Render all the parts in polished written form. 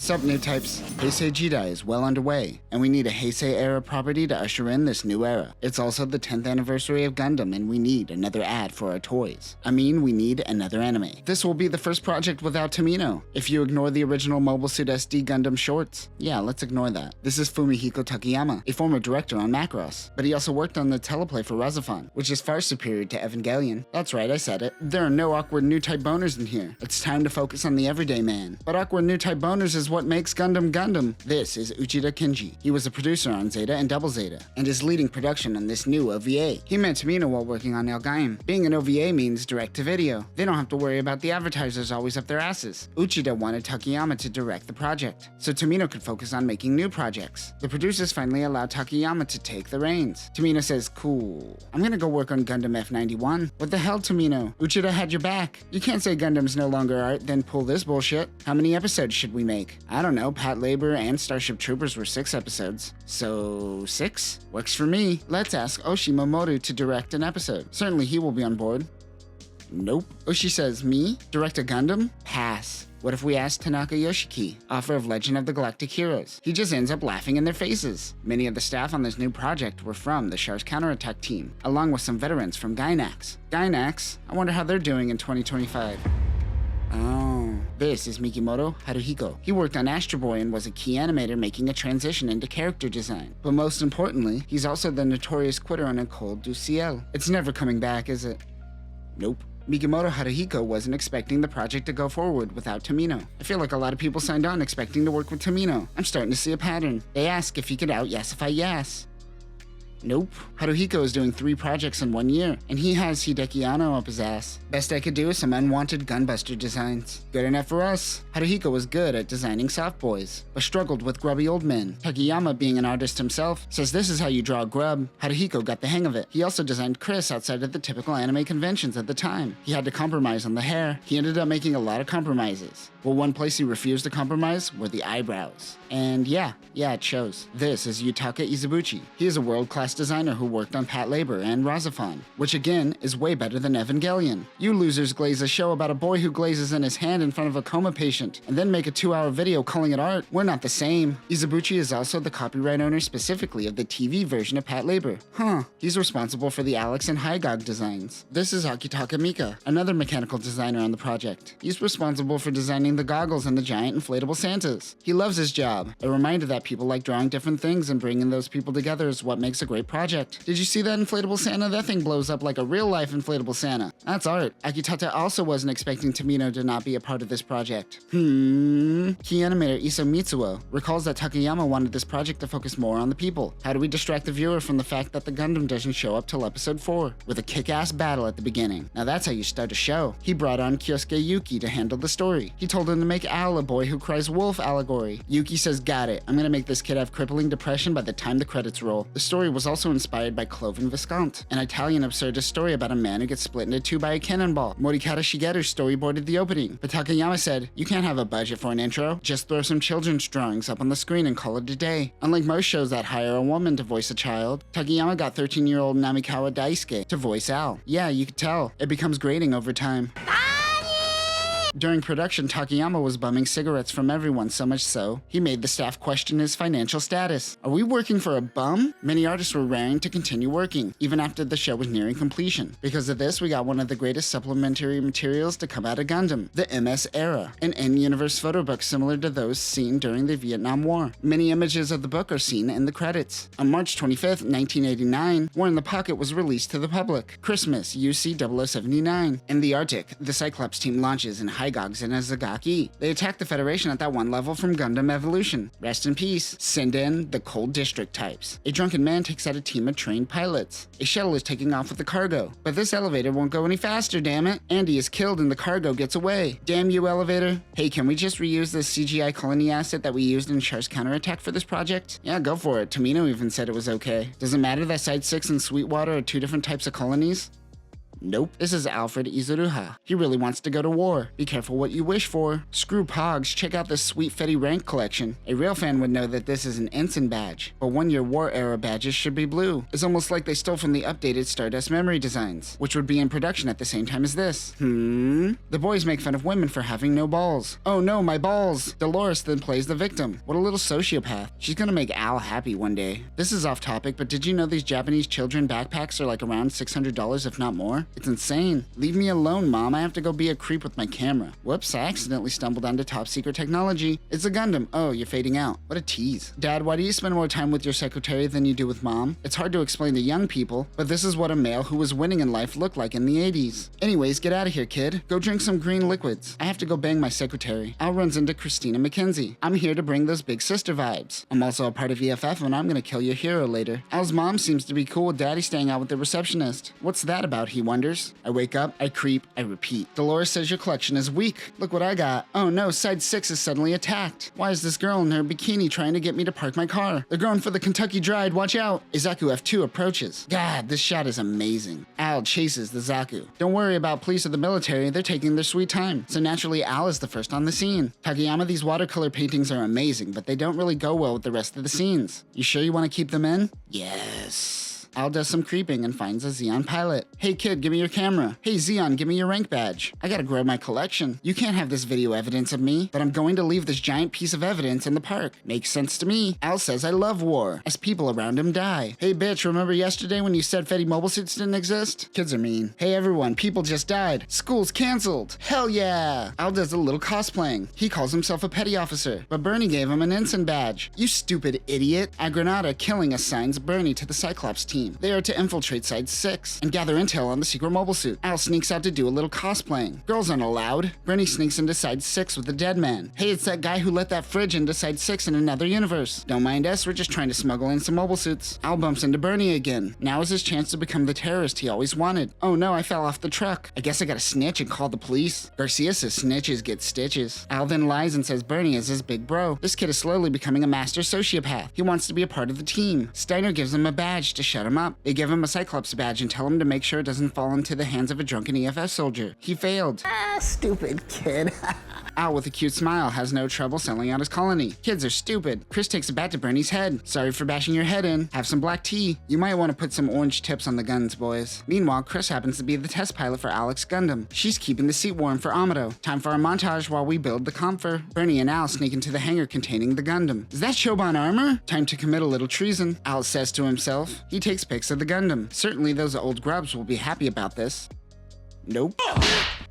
Sup new types, Heisei Jidai is well underway, and we need a Heisei era property to usher in this new era. It's also the 10th anniversary of Gundam, and we need another ad for our toys. I mean, we need another anime. This will be the first project without Tomino, if you ignore the original Mobile Suit SD Gundam shorts. Yeah, let's ignore that. This is Fumihiko Takayama, a former director on Macross, but he also worked on the teleplay for Razafon, which is far superior to Evangelion. That's right, I said it. There are no awkward new type boners in here. It's time to focus on the everyday man. But awkward new type boners is what makes Gundam Gundam. This is Uchida Kinji. He was a producer on Zeta and Double Zeta, and is leading production on this new OVA. He met Tomino while working on Elgaim. Being an OVA means direct-to-video. They don't have to worry about the advertisers always up their asses. Uchida wanted Takayama to direct the project, so Tomino could focus on making new projects. The producers finally allowed Takayama to take the reins. Tomino says, cool. I'm gonna go work on Gundam F91. What the hell, Tomino? Uchida had your back. You can't say Gundam's no longer art, then pull this bullshit. How many episodes should we make? I don't know, Pat Labor and Starship Troopers were 6 episodes. So 6? Works for me. Let's ask Oshi Momoru to direct an episode. Certainly he will be on board. Nope. Oshi says, me? Direct a Gundam? Pass. What if we ask Tanaka Yoshiki, author of Legend of the Galactic Heroes? He just ends up laughing in their faces. Many of the staff on this new project were from the Char's counterattack team, along with some veterans from Gainax. Gainax? I wonder how they're doing in 2025. Oh, this is Mikimoto Haruhiko. He worked on Astro Boy and was a key animator making a transition into character design. But most importantly, he's also the notorious quitter on École du Ciel. It's never coming back, is it? Nope. Mikimoto Haruhiko wasn't expecting the project to go forward without Tomino. I feel like a lot of people signed on expecting to work with Tomino. I'm starting to see a pattern. They ask if he could out-yassify Yass. Nope. Haruhiko is doing 3 projects in 1 year, and he has Hideki Anno up his ass. Best I could do is some unwanted gunbuster designs. Good enough for us. Haruhiko was good at designing soft boys, but struggled with grubby old men. Takayama, being an artist himself, says this is how you draw grub. Haruhiko got the hang of it. He also designed Chris outside of the typical anime conventions at the time. He had to compromise on the hair. He ended up making a lot of compromises. Well, one place he refused to compromise were the eyebrows. And yeah, it shows. This is Yutaka Izubuchi. He is a world-class designer who worked on Pat Labor and Razafon, which again is way better than Evangelion. You losers glaze a show about a boy who glazes in his hand in front of a coma patient, and then make a 2-hour video calling it art. We're not the same. Izubuchi is also the copyright owner specifically of the TV version of Pat Labor. He's responsible for the Alex and Hygog designs. This is Akitaka Mika, another mechanical designer on the project. He's responsible for designing the goggles and the giant inflatable Santas. He loves his job. A reminder that people like drawing different things, and bringing those people together is what makes a great project. Did you see that inflatable Santa? That thing blows up like a real-life inflatable Santa. That's art. Akitata also wasn't expecting Tomino to not be a part of this project. Key animator Iso Mitsuo recalls that Takayama wanted this project to focus more on the people. How do we distract the viewer from the fact that the Gundam doesn't show up till episode 4? With a kick-ass battle at the beginning. Now that's how you start a show. He brought on Kyosuke Yuki to handle the story. He told him to make Al a boy who cries wolf allegory. Yuki says, got it. I'm gonna make this kid have crippling depression by the time the credits roll. The story was also inspired by Cloven Viscount, an Italian absurdist story about a man who gets split into 2 by a cannonball. Morikata Shigeru storyboarded the opening, but Takayama said, you can't have a budget for an intro. Just throw some children's drawings up on the screen and call it a day. Unlike most shows that hire a woman to voice a child, Takayama got 13-year-old Namikawa Daisuke to voice Al. Yeah, you could tell. It becomes grating over time. During production, Takayama was bumming cigarettes from everyone, so much so, he made the staff question his financial status. Are we working for a bum? Many artists were raring to continue working, even after the show was nearing completion. Because of this, we got one of the greatest supplementary materials to come out of Gundam, the MS Era, an in-universe photo book similar to those seen during the Vietnam War. Many images of the book are seen in the credits. On March 25th, 1989, War in the Pocket was released to the public. Christmas, UC 0079. In the Arctic, the Cyclops team launches in Hygogs and Azagaki. They attack the Federation at that one level from Gundam Evolution. Rest in peace. Send in the Cold District types. A drunken man takes out a team of trained pilots. A shuttle is taking off with the cargo, but this elevator won't go any faster, damn it. Andy is killed and the cargo gets away. Damn you, elevator. Hey, can we just reuse this CGI colony asset that we used in Char's counterattack for this project? Yeah, go for it. Tomino even said it was okay. Does it matter that Side 6 and Sweetwater are 2 different types of colonies? Nope, this is Alfred Izuruha. He really wants to go to war. Be careful what you wish for. Screw Pogs, check out this sweet Fetty rank collection. A real fan would know that this is an ensign badge, but one-year war era badges should be blue. It's almost like they stole from the updated Stardust memory designs, which would be in production at the same time as this. The boys make fun of women for having no balls. Oh no, my balls! Dolores then plays the victim. What a little sociopath. She's gonna make Al happy one day. This is off topic, but did you know these Japanese children backpacks are like around $600 if not more? It's insane. Leave me alone, Mom. I have to go be a creep with my camera. Whoops, I accidentally stumbled onto top secret technology. It's a Gundam. Oh, you're fading out. What a tease. Dad, why do you spend more time with your secretary than you do with Mom? It's hard to explain to young people, but this is what a male who was winning in life looked like in the 80s. Anyways, get out of here, kid. Go drink some green liquids. I have to go bang my secretary. Al runs into Christina McKenzie. I'm here to bring those big sister vibes. I'm also a part of EFF and I'm gonna kill your hero later. Al's mom seems to be cool with Daddy staying out with the receptionist. What's that about, he wonders. I wake up, I creep, I repeat. Dolores says your collection is weak. Look what I got. Oh no, side 6 is suddenly attacked. Why is this girl in her bikini trying to get me to park my car? They're going for the Kentucky Dried, watch out. A Zaku F2 approaches. God, this shot is amazing. Al chases the Zaku. Don't worry about police or the military, they're taking their sweet time. So naturally Al is the first on the scene. Takayama, these watercolor paintings are amazing, but they don't really go well with the rest of the scenes. You sure you want to keep them in? Yes. Al does some creeping and finds a Xeon pilot. Hey kid, give me your camera. Hey Xeon, give me your rank badge. I gotta grow my collection. You can't have this video evidence of me, but I'm going to leave this giant piece of evidence in the park. Makes sense to me. Al says I love war, as people around him die. Hey bitch, remember yesterday when you said Fetty mobile suits didn't exist? Kids are mean. Hey everyone, people just died. School's canceled. Hell yeah! Al does a little cosplaying. He calls himself a petty officer, but Bernie gave him an ensign badge. You stupid idiot. A Granada killing assigns Bernie to the Cyclops team. They are to infiltrate Side 6 and gather intel on the secret mobile suit. Al sneaks out to do a little cosplaying. Girls aren't allowed. Bernie sneaks into Side 6 with the dead man. Hey, it's that guy who let that fridge into Side 6 in another universe. Don't mind us, we're just trying to smuggle in some mobile suits. Al bumps into Bernie again. Now is his chance to become the terrorist he always wanted. Oh no, I fell off the truck. I guess I gotta snitch and call the police. Garcia says snitches get stitches. Al then lies and says Bernie is his big bro. This kid is slowly becoming a master sociopath. He wants to be a part of the team. Steiner gives him a badge to shut him up. They give him a Cyclops badge and tell him to make sure it doesn't fall into the hands of a drunken EFS soldier. He failed. Stupid kid. Al, with a cute smile, has no trouble selling out his colony. Kids are stupid. Chris takes a bat to Bernie's head. Sorry for bashing your head in. Have some black tea. You might want to put some orange tips on the guns, boys. Meanwhile, Chris happens to be the test pilot for Alex Gundam. She's keeping the seat warm for Amado. Time for a montage while we build the comfort. Bernie and Al sneak into the hangar containing the Gundam. Is that Shoban armor? Time to commit a little treason, Al says to himself. He takes pics of the Gundam. Certainly those old grubs will be happy about this. Nope.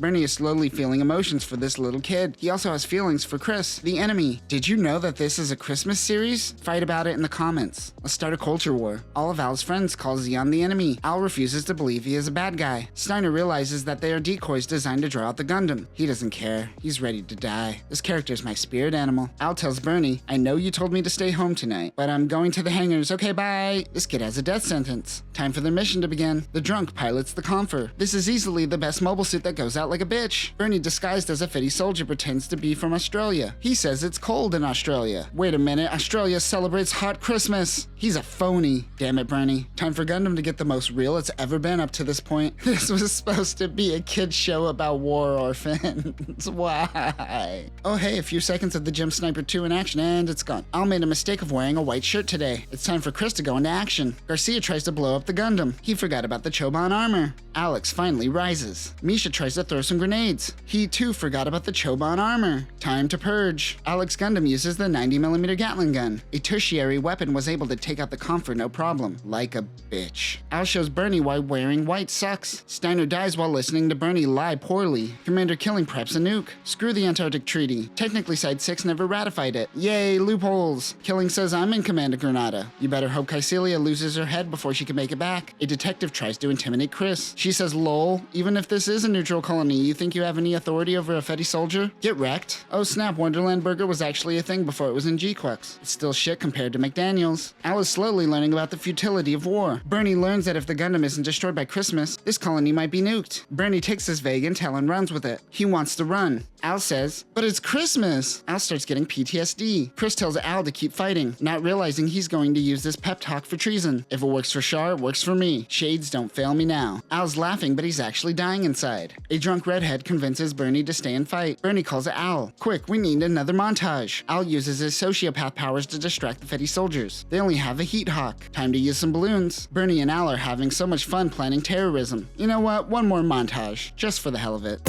Bernie is slowly feeling emotions for this little kid. He also has feelings for Chris, the enemy. Did you know that this is a Christmas series? Fight about it in the comments. Let's start a culture war. All of Al's friends call Xeon the enemy. Al refuses to believe he is a bad guy. Steiner realizes that they are decoys designed to draw out the Gundam. He doesn't care. He's ready to die. This character is my spirit animal. Al tells Bernie, I know you told me to stay home tonight, but I'm going to the hangars. Okay, bye. This kid has a death sentence. Time for their mission to begin. The drunk pilots the Comfer. This is easily the best mobile suit that goes out like a bitch. Bernie, disguised as a Fetty soldier, pretends to be from Australia. He says it's cold in Australia. Wait a minute, Australia celebrates hot Christmas. He's a phony. Damn it, Bernie. Time for Gundam to get the most real it's ever been up to this point. This was supposed to be a kid's show about war orphans. Why? Oh hey, a few seconds of the Gem Sniper 2 in action and it's gone. Al made a mistake of wearing a white shirt today. It's time for Chris to go into action. Garcia tries to blow up the Gundam. He forgot about the Choban armor. Alex finally rises. Misha tries to throw some grenades. He too forgot about the Choban armor. Time to purge. Alex Gundam uses the 90mm Gatling gun. A tertiary weapon was able to take out the Comfort no problem. Like a bitch. Al shows Bernie why wearing white sucks. Steiner dies while listening to Bernie lie poorly. Commander Killing preps a nuke. Screw the Antarctic Treaty. Technically Side 6 never ratified it. Yay, loopholes. Killing says I'm in command of Granada. You better hope Caecilia loses her head before she can make it back. A detective tries to intimidate Chris. She says lol, even if this is a neutral colony colony, you think you have any authority over a Fetty soldier? Get wrecked. Oh snap, Wonderland Burger was actually a thing before it was in G-Quux. It's still shit compared to McDaniels. Al is slowly learning about the futility of war. Bernie learns that if the Gundam isn't destroyed by Christmas, this colony might be nuked. Bernie takes this vague intel and runs with it. He wants to run. Al says, but it's Christmas! Al starts getting PTSD. Chris tells Al to keep fighting, not realizing he's going to use this pep talk for treason. If it works for Char, it works for me. Shades don't fail me now. Al's laughing, but he's actually dying inside. A drunk redhead convinces Bernie to stay and fight. Bernie calls Al. Quick, we need another montage. Al uses his sociopath powers to distract the Fetty soldiers. They only have a heat hawk. Time to use some balloons. Bernie and Al are having so much fun planning terrorism. You know what? One more montage, just for the hell of it.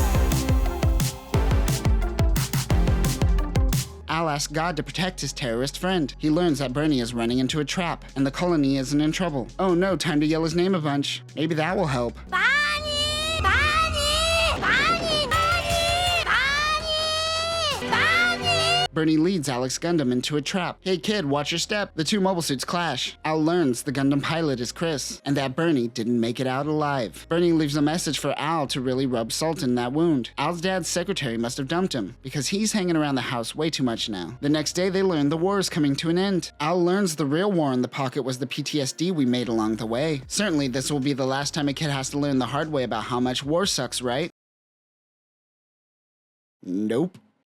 Al asks God to protect his terrorist friend. He learns that Bernie is running into a trap, and the colony isn't in trouble. Oh no, time to yell his name a bunch. Maybe that will help. Bernie leads Alex Gundam into a trap. Hey kid, watch your step. The two mobile suits clash. Al learns the Gundam pilot is Chris, and that Bernie didn't make it out alive. Bernie leaves a message for Al to really rub salt in that wound. Al's dad's secretary must have dumped him, because he's hanging around the house way too much now. The next day they learn the war is coming to an end. Al learns the real war in the pocket was the PTSD we made along the way. Certainly this will be the last time a kid has to learn the hard way about how much war sucks, right? Nope.